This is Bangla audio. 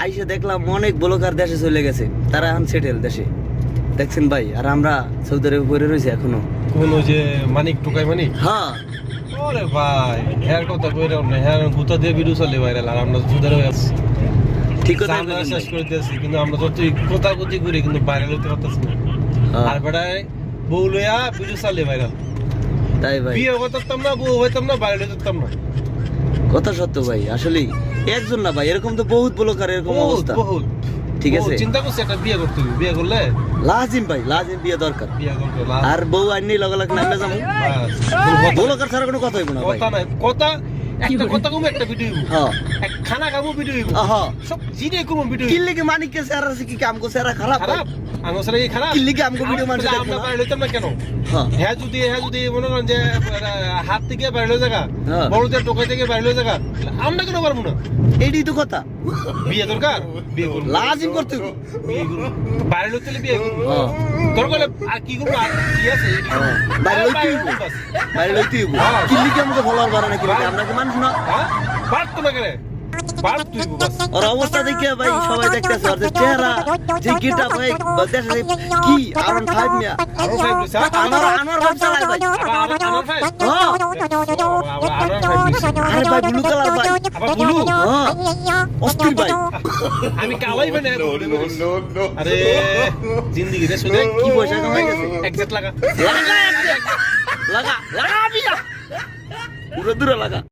আইসে দেখলাম অনেক ব্লগার দেশে চলে গেছে, তারা এখন সেটেল দেশে দেখছেন ভাই, আর আমরা সৌদি আরবে পড়ে রয়েছি এখনো। কোন ওই যে মানিক টুকাই মানিক, হ্যাঁ ওরে ভাই হ্যার কথা কইরা না, হ্যার গুতা দিয়ে ভিডিও চলে ভাইরাল, আর আমরা সৌদি আরবে আছি ঠিক কথা আমরা শেষ করে দিয়েছি, কিন্তু আমরা যতই কথা কথি করি কিন্তু ভাইরাল হতে পারতেছি না। আর বেটায় বউ লইয়া ভিডিও চলে ভাইরাল, তাই ভাই বিয়ে করতাম না, বউ হইতাম না, ভাইরাল হইতাম না। কথা সত্য ভাই, আসলে একজন না ভাই, এরকম তো বহুত ব্লগার এরকম বহুত অবস্থা। বহুত ঠিক আছে, চিন্তা করছি একটা বিয়ে করতে হবে, বিয়ে করলে লাজিম ভাই, লাজিম বিয়ে দরকার। বিয়ে করতে আর বউ আইনি লগা লাগ নামলে যাবো, ব্লগার ছাড়া কোনো কথা হইব না ভাই। কথা নাই, কথা একটা কথা কম একটা ভিডিও হইব, হ্যাঁ এক খানা খাবো ভিডিও হইব, হ্যাঁ সব জিরে কম ভিডিও কি লিগে মানিককে স্যার আছে কি কাম করছে, এরা খারাপ ভাই? খারাপ আঙ্গসরে কি খারাপ কি লিগে আমগো ভিডিও মানুষ দেখবো আমরা না? বাইরে হইতাম না কেন? হ্যাঁ হ্যাঁ যদি মনে করেন যে হাত থেকে বাইরে হয়ে জায়গা, হ্যাঁ। বড়দের টোকাই থেকে বাইরে হয়ে জায়গা, আমরা কেন পারবো না? এইটাই তো কথা, বিয়ে দরকার, বিয়ে করবো, লাজিম করতে হবে। বিয়ে করবো, বাইরে হইতে হলে বিয়ে করবো, হ্যাঁ দরকার হলে আর কি করবো, আর কি আছে? হ্যাঁ, বাইরে লইতে হইব, বাস। বাইরে লইতে হইব। হ্যাঁ। কি লিগে আমাকে ফলোয়ার বাড়ে না, কি লিগে আমরা কি মানুষ না? হ্যাঁ? পারতো না কেন? পারতো হইব বাস। ওর অবস্থা দেখে ভাই সবাই দেখতেছে, ওর যে চেহারা, যে গেটআপ ভাই, দেশে কি আরন ফাইভ মিয়া, আরো ফাইভ নিছে, আমার ভাই চালায় ভাই। আবার ফাইভ? হ্যাঁ আবার ফাইভ নিছে। আরে ভাই ব্লু কালার ভাই, আবার ব্লু? হ্যাঁ অস্থির ভাই। আমি কালাই বানে আরে জিন্দেগি রে শুনে কি পয়সা কামাই গেছে, একজেক্ট লাগা লাগা লাগা লাগা বিয়া পুরো দূরে লাগা।